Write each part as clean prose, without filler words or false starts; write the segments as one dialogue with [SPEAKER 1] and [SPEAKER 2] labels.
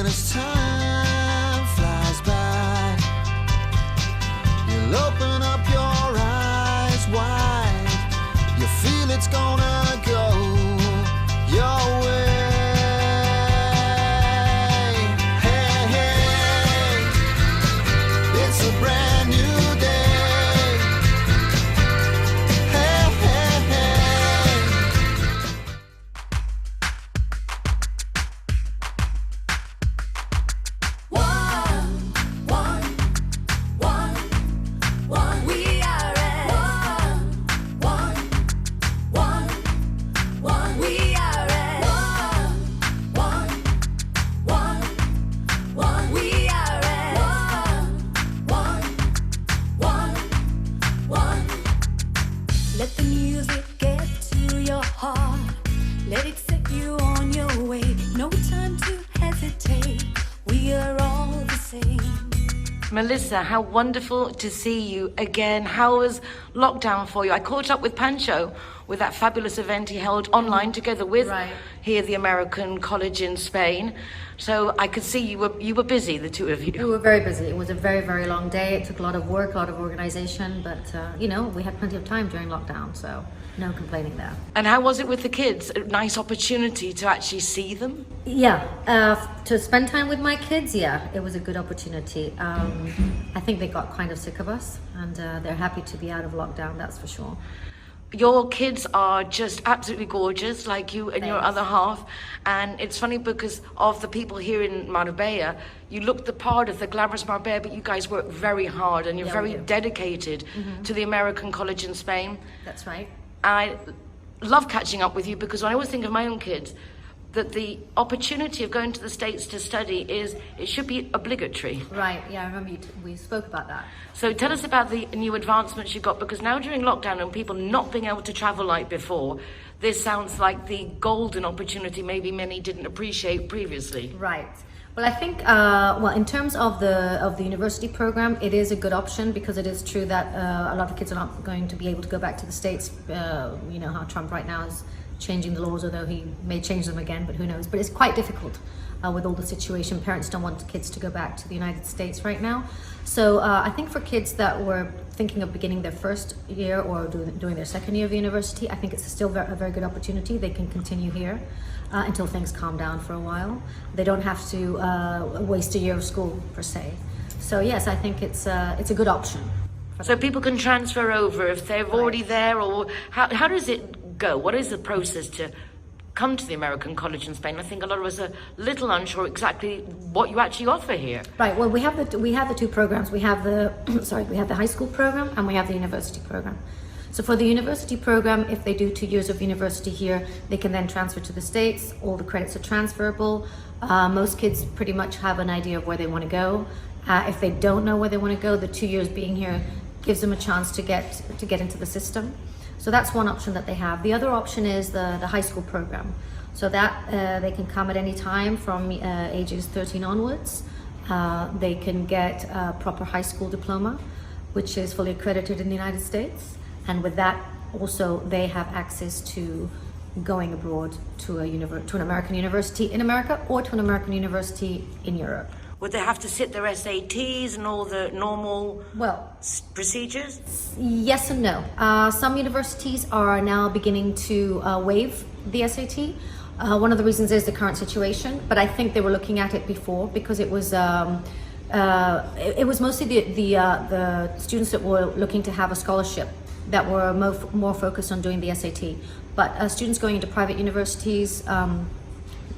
[SPEAKER 1] as time flies by, you'll open up your eyes wide. You feel it's gonna go your way. Hey, hey, it's a brand new day. Hey, hey, hey.
[SPEAKER 2] We are at we are at we are at Let the music get to your heart. Let it set you on your way. No time to hesitate. We are all the same.
[SPEAKER 3] Melissa, how wonderful to see you again. How was lockdown for you? I caught up with Pancho with that fabulous event he held online together with here the American College in Spain. So I could see you were busy, the two of you.
[SPEAKER 4] We were very busy. It was a very, very long day. It took a lot of work, a lot of organization, but we had plenty of time during lockdown, so no complaining there.
[SPEAKER 3] And how was it with the kids? A nice opportunity to actually see them?
[SPEAKER 4] Yeah, to spend time with my kids, yeah, it was a good opportunity. I think they got kind of sick of us, and they're happy to be out of lockdown, that's for sure.
[SPEAKER 3] Your kids are just absolutely gorgeous, like you and your other half. And it's funny because of the people here in Marbella, you look the part of the glamorous Marbella, but you guys work very hard and you're very dedicated to the American College in Spain.
[SPEAKER 4] That's right.
[SPEAKER 3] I love catching up with you because I always think of my own kids, that the opportunity of going to the States to study it should be obligatory.
[SPEAKER 4] Right, yeah, I remember we spoke about that.
[SPEAKER 3] So tell us about the new advancements you got, because now during lockdown and people not being able to travel like before, this sounds like the golden opportunity maybe many didn't appreciate previously.
[SPEAKER 4] Right. Well, I think, in terms of the university program, it is a good option because it is true that a lot of kids are not going to be able to go back to the States. You know how Trump right now is changing the laws, although he may change them again, but who knows. But it's quite difficult with all the situation. Parents don't want kids to go back to the United States right now. So I think for kids that were thinking of beginning their first year or doing their second year of university, I think it's still a very good opportunity. They can continue here until things calm down for a while. They don't have to waste a year of school per se. So yes, I think it's a good option.
[SPEAKER 3] So people can transfer over if they're already there, or how does it go? What is the process to come to the American College in Spain? I think a lot of us are a little unsure exactly what you actually offer here.
[SPEAKER 4] Right. Well, we have the two programs. We have the we have the high school program and we have the university program. So for the university program, if they do 2 years of university here, they can then transfer to the States. All the credits are transferable. Most kids pretty much have an idea of where they want to go. If they don't know where they want to go, the 2 years being here gives them a chance to get into the system. So that's one option that they have. The other option is the high school program. So that they can come at any time from ages 13 onwards. They can get a proper high school diploma, which is fully accredited in the United States. And with that, also, they have access to going abroad to an American university in America or to an American university in Europe.
[SPEAKER 3] Would they have to sit their SATs and all the normal procedures?
[SPEAKER 4] Yes and no. Some universities are now beginning to waive the SAT. One of the reasons is the current situation, but I think they were looking at it before because it was mostly the students that were looking to have a scholarship that were more focused on doing the SAT. But students going into private universities,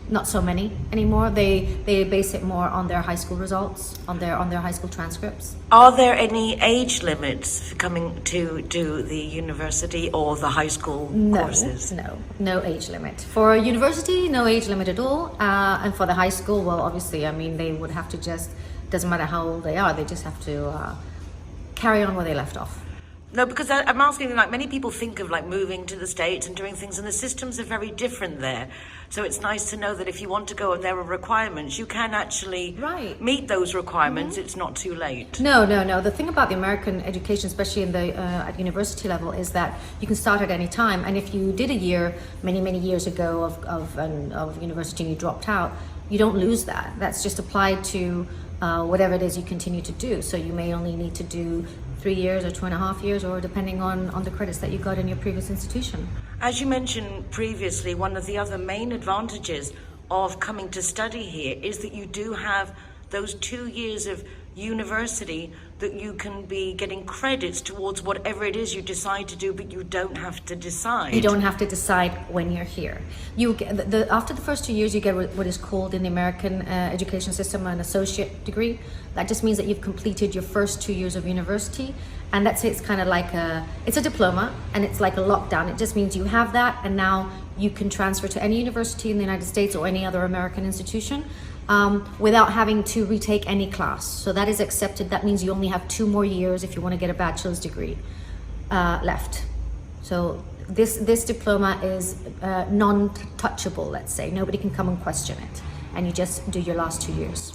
[SPEAKER 4] not so many anymore. They base it more on their high school results, on their high school transcripts.
[SPEAKER 3] Are there any age limits for coming to do the university or the high school courses?
[SPEAKER 4] No age limit. For university, no age limit at all. And for the high school, well, obviously, I mean, they would have to doesn't matter how old they are, they just have to carry on where they left off.
[SPEAKER 3] No, because I'm asking, like, many people think of like moving to the States and doing things, and the systems are very different there. So it's nice to know that if you want to go and there are requirements, you can actually meet those requirements. It's not too late.
[SPEAKER 4] No. The thing about the American education, especially in the at university level, is that you can start at any time. And if you did a year many years ago of university and you dropped out, you don't lose that. That's just applied to whatever it is you continue to do. So you may only need to do 3 years or 2.5 years, or depending on the credits that you got in your previous institution.
[SPEAKER 3] As you mentioned previously, one of the other main advantages of coming to study here is that you do have those 2 years of university that you can be getting credits towards whatever it is you decide to do, but you don't have to decide.
[SPEAKER 4] You don't have to decide when you're here. You get after the first 2 years, you get what is called in the American education system an associate degree. That just means that you've completed your first 2 years of university, and that's it's kind of like it's a diploma, and it's like a lockdown. It just means you have that, and now you can transfer to any university in the United States or any other American institution. Without having to retake any class. So that is accepted. That means you only have 2 more years if you want to get a bachelor's degree left. So this diploma is non-touchable, let's say. Nobody can come and question it. And you just do your last 2 years.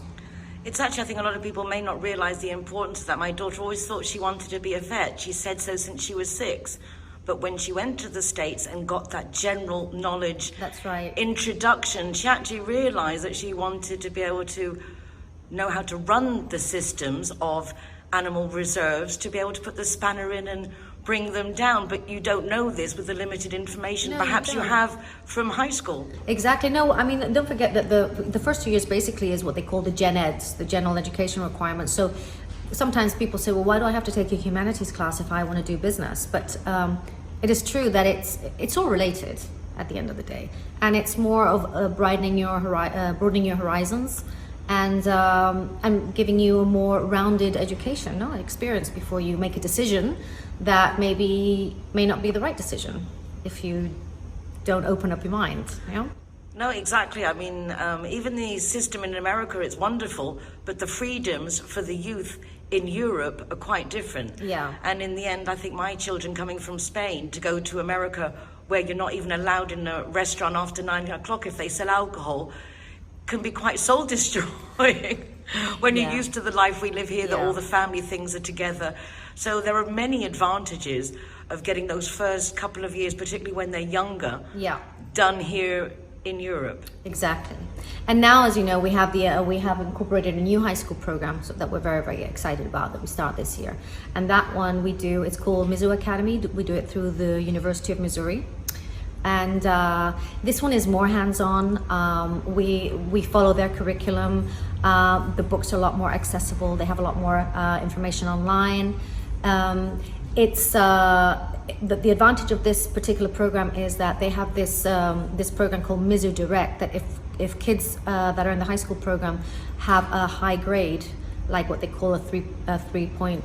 [SPEAKER 3] It's actually, I think a lot of people may not realize the importance of that. My daughter always thought she wanted to be a vet. She said so since she was 6. But when she went to the States and got that general knowledge
[SPEAKER 4] That's right.
[SPEAKER 3] introduction, she actually realized that she wanted to be able to know how to run the systems of animal reserves, to be able to put the spanner in and bring them down. But you don't know this with the limited information
[SPEAKER 4] No,
[SPEAKER 3] perhaps
[SPEAKER 4] you
[SPEAKER 3] you
[SPEAKER 4] don't.
[SPEAKER 3] have from high school.
[SPEAKER 4] Exactly. No, I mean, don't forget that the first 2 years basically is what they call the gen eds, the general education requirements. So sometimes people say, well, why do I have to take a humanities class if I want to do business? But it is true that it's all related at the end of the day, and it's more of broadening your horizons, and giving you a more rounded education, experience before you make a decision that may not be the right decision if you don't open up your mind.
[SPEAKER 3] No, exactly. I mean, even the system in America is wonderful, but the freedoms for the youth in Europe are quite different.
[SPEAKER 4] Yeah.
[SPEAKER 3] And in the end, I think my children coming from Spain to go to America, where you're not even allowed in a restaurant after 9 o'clock if they sell alcohol, can be quite soul destroying when you're used to the life we live here, that all the family things are together. So there are many advantages of getting those first couple of years, particularly when they're younger, done here in Europe.
[SPEAKER 4] Exactly. And now, as you know, we have incorporated a new high school program that we're very, very excited about, that we start this year. And that one it's called Mizzou Academy. We do it through the University of Missouri. And this one is more hands-on. We follow their curriculum. The books are a lot more accessible. They have a lot more information online. The advantage of this particular program is that they have this program called Mizzou Direct, that if kids that are in the high school program have a high grade, like what they call a 3.0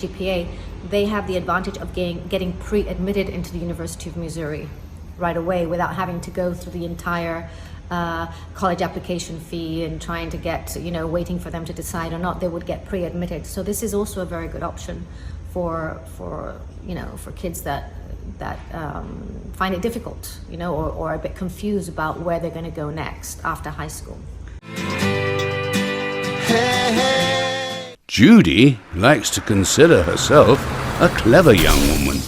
[SPEAKER 4] GPA, they have the advantage of getting pre-admitted into the University of Missouri right away without having to go through the entire college application fee and trying to get, waiting for them to decide or not. They would get pre-admitted. So this is also a very good option for kids that find it difficult, or a bit confused about where they're going to go next after high school.
[SPEAKER 5] Judy likes to consider herself a clever young woman,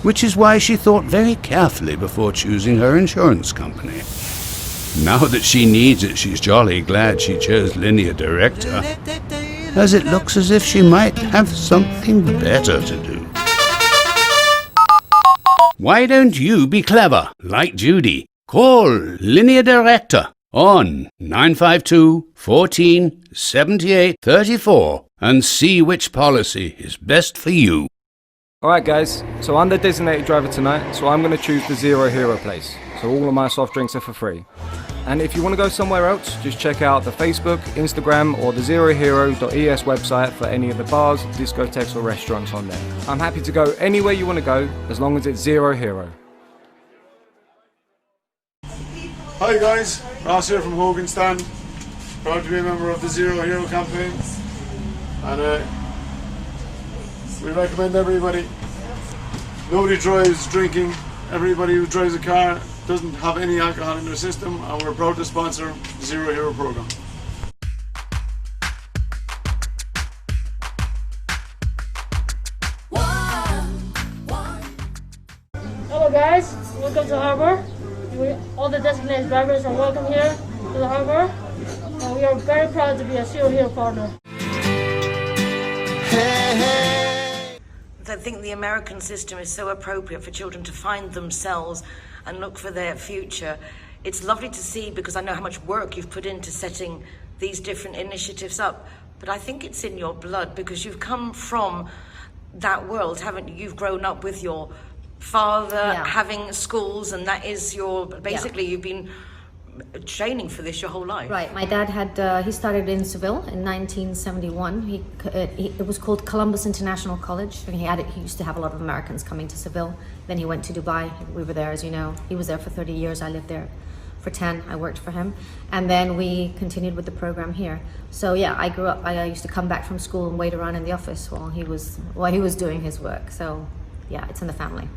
[SPEAKER 5] which is why she thought very carefully before choosing her insurance company. Now that she needs it, she's jolly glad she chose Linear Director, as it looks as if she might have something better to do. Why don't you be clever, like Judy? Call Linear Director on 952 14 78 34 and see which policy is best for you.
[SPEAKER 6] Alright guys, so I'm the designated driver tonight, so I'm going to choose the Zero Hero place. So all of my soft drinks are for free. And if you want to go somewhere else, just check out the Facebook, Instagram or the zerohero.es website for any of the bars, discotheques or restaurants on there. I'm happy to go anywhere you want to go, as long as it's Zero Hero.
[SPEAKER 7] Hi guys, Ross here from Hogan Stand. Proud to be a member of the Zero Hero campaign. And we recommend everybody. Nobody drives drinking. Everybody who drives a car doesn't have any alcohol in their system, and we're proud to sponsor the Zero Hero program.
[SPEAKER 8] Hello guys, welcome to Harbor. All the designated drivers are welcome here to the Harbor. we are very proud to be a Zero Hero partner.
[SPEAKER 1] Hey, hey.
[SPEAKER 3] I think the American system is so appropriate for children to find themselves and look for their future. It's lovely to see, because I know how much work you've put into setting these different initiatives up, but I think it's in your blood because you've come from that world, haven't you? You've grown up with your father having schools, and that is your, basically you've been training for this your whole life.
[SPEAKER 4] Right. My dad had he started in Seville in 1971. It was called Columbus International College. And he used to have a lot of Americans coming to Seville. Then he went to Dubai. We were there, as you know. He was there for 30 years. I lived there for 10. I worked for him, and then we continued with the program here. So yeah, I grew up. I used to come back from school and wait around in the office while he was doing his work. So yeah, it's in the family.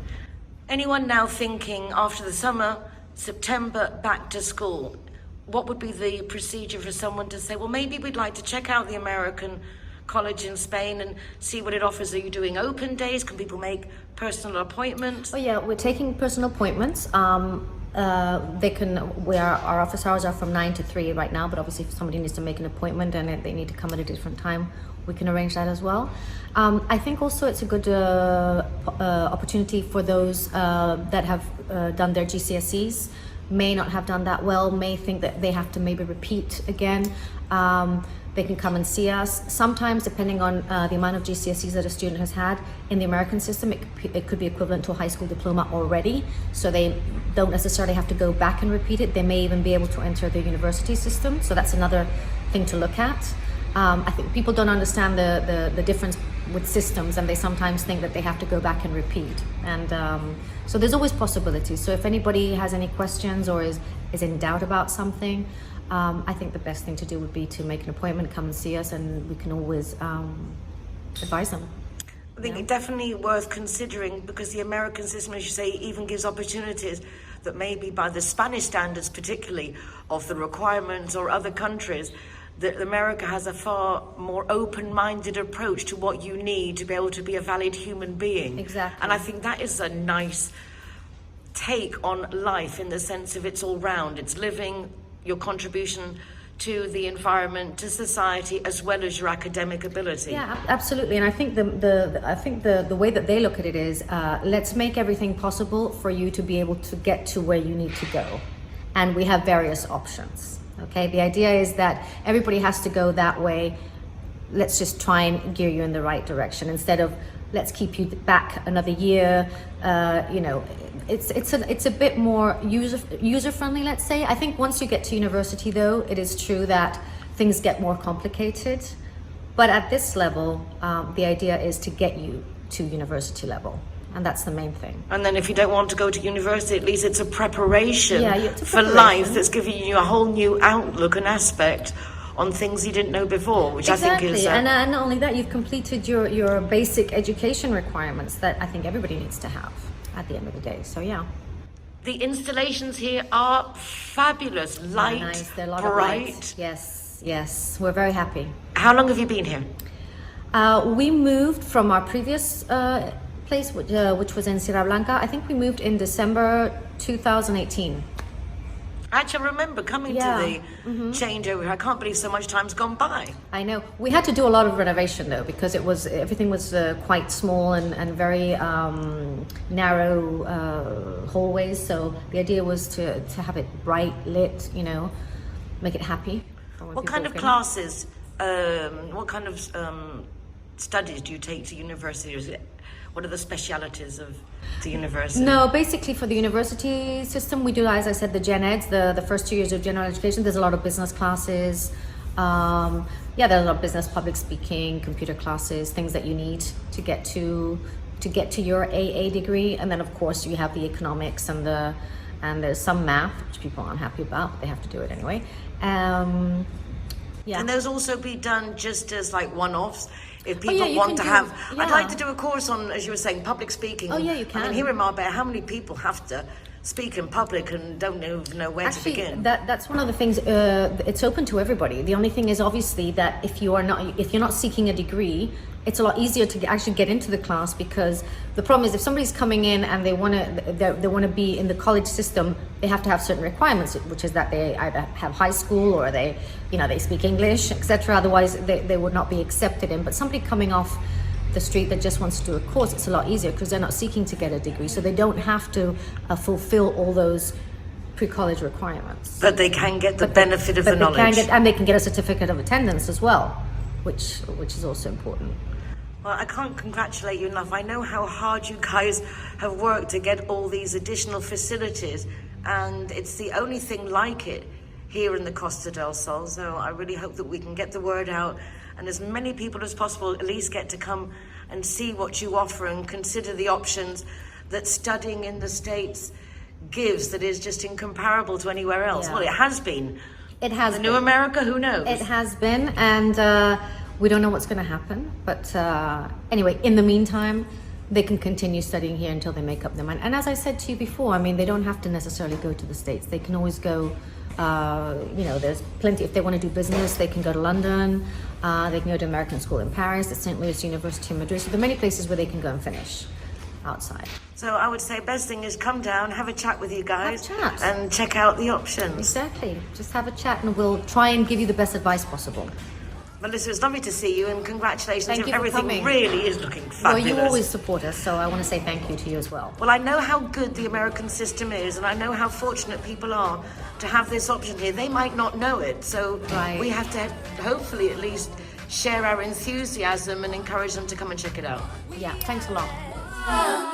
[SPEAKER 3] Anyone now thinking after the summer, September, back to school, what would be the procedure for someone to say, well, maybe we'd like to check out the American college in Spain and see what it offers? Are you doing open days? Can people make personal appointments?
[SPEAKER 4] Oh yeah, we're taking personal appointments. Our office hours are from 9 to 3 right now, but obviously if somebody needs to make an appointment and they need to come at a different time, we can arrange that as well. I think also it's a good opportunity for those that have done their GCSEs, may not have done that well, may think that they have to maybe repeat again. They can come and see us. Sometimes, depending on the amount of GCSEs that a student has had, in the American system, it could be equivalent to a high school diploma already. So they don't necessarily have to go back and repeat it. They may even be able to enter the university system. So that's another thing to look at. I think people don't understand the difference with systems, and they sometimes think that they have to go back and repeat. And so there's always possibilities. So if anybody has any questions or is in doubt about something, I think the best thing to do would be to make an appointment, come and see us, and we can always advise them.
[SPEAKER 3] I think it's definitely worth considering, because the American system, as you say, even gives opportunities that maybe by the Spanish standards, particularly of the requirements or other countries, that America has a far more open-minded approach to what you need to be able to be a valid human being.
[SPEAKER 4] Exactly.
[SPEAKER 3] And I think that is a nice take on life, in the sense of it's all round. It's living, your contribution to the environment, to society, as well as your academic ability.
[SPEAKER 4] Yeah, absolutely. And I think the way that they look at it is, let's make everything possible for you to be able to get to where you need to go. And we have various options. Okay, the idea is that everybody has to go that way. Let's just try and gear you in the right direction, instead of let's keep you back another year. It's a bit more user friendly, let's say. I think once you get to university, though, it is true that things get more complicated. But at this level, the idea is to get you to university level. And that's the main thing.
[SPEAKER 3] And then if you don't want to go to university, at least it's a preparation,
[SPEAKER 4] it's a
[SPEAKER 3] for life that's giving you a whole new outlook and aspect on things you didn't know before, which
[SPEAKER 4] exactly.
[SPEAKER 3] I think is...
[SPEAKER 4] And not only that, you've completed your basic education requirements that I think everybody needs to have at the end of the day. So yeah.
[SPEAKER 3] The installations here are fabulous. Light,
[SPEAKER 4] nice. They're a lot
[SPEAKER 3] bright.
[SPEAKER 4] Of light. Yes. We're very happy.
[SPEAKER 3] How long have you been here?
[SPEAKER 4] We moved from our previous place, which was in Sierra Blanca. I think we moved in December 2018.
[SPEAKER 3] Actually, I remember coming to the changeover. I can't believe so much time's gone by.
[SPEAKER 4] I know. We had to do a lot of renovation, though, because everything was quite small and very narrow hallways. So the idea was to have it bright lit, make it happy.
[SPEAKER 3] What kind of classes, what kind of studies do you take to university? What are the specialities of the university?
[SPEAKER 4] No, basically for the university system, we do, as I said, the Gen Eds, the first 2 years of general education. There's a lot of business classes. There's a lot of business, public speaking, computer classes, things that you need to get to your AA degree. And then, of course, you have the economics and there's some math, which people aren't happy about, but they have to do it anyway.
[SPEAKER 3] And those also be done just as like one-offs? If people I'd like to do a course on, as you were saying, public speaking.
[SPEAKER 4] Oh yeah, you can.
[SPEAKER 3] I mean, here in Marbella, how many people have to speak in public and don't know where to begin?
[SPEAKER 4] That's one of the things. It's open to everybody. The only thing is obviously that if you're not seeking a degree, it's a lot easier to actually get into the class, because the problem is if somebody's coming in and they want to be in the college system, they have to have certain requirements, which is that they either have high school or they speak English, etc. Otherwise they would not be accepted in. But somebody coming off the street that just wants to do a course, it's a lot easier because they're not seeking to get a degree, so they don't have to fulfill all those pre-college requirements.
[SPEAKER 3] But they can get the benefit of the knowledge.
[SPEAKER 4] And they can get a certificate of attendance as well, which is also important.
[SPEAKER 3] Well, I can't congratulate you enough. I know how hard you guys have worked to get all these additional facilities, and it's the only thing like it here in the Costa del Sol. So I really hope that we can get the word out, and as many people as possible at least get to come and see what you offer and consider the options that studying in the States gives, that is just incomparable to anywhere else.
[SPEAKER 4] Yeah.
[SPEAKER 3] Well, it has been.
[SPEAKER 4] It has
[SPEAKER 3] the
[SPEAKER 4] been.
[SPEAKER 3] new America, who knows?
[SPEAKER 4] It has been, and we don't know what's going to happen. But anyway, in the meantime, they can continue studying here until they make up their mind. And as I said to you before, I mean, they don't have to necessarily go to the States. They can always go, there's plenty. If they want to do business, they can go to London. They can go to American School in Paris, the St. Louis University in Madrid. So there are many places where they can go and finish outside.
[SPEAKER 3] So I would say best thing is come down, have a chat with you guys,
[SPEAKER 4] Have a chat.
[SPEAKER 3] and check out the options.
[SPEAKER 4] Exactly. Just have a chat and we'll try and give you the best advice possible.
[SPEAKER 3] Melissa, it's lovely to see you, and congratulations.
[SPEAKER 4] Thank you for
[SPEAKER 3] Everything
[SPEAKER 4] coming.
[SPEAKER 3] really is looking fabulous.
[SPEAKER 4] Well, you always support us, so I want to say thank you to you as well.
[SPEAKER 3] Well, I know how good the American system is, and I know how fortunate people are to have this option here. They might not know it, so
[SPEAKER 4] Right.
[SPEAKER 3] we have to hopefully at least share our enthusiasm and encourage them to come and check it out.
[SPEAKER 4] Yeah, thanks a lot.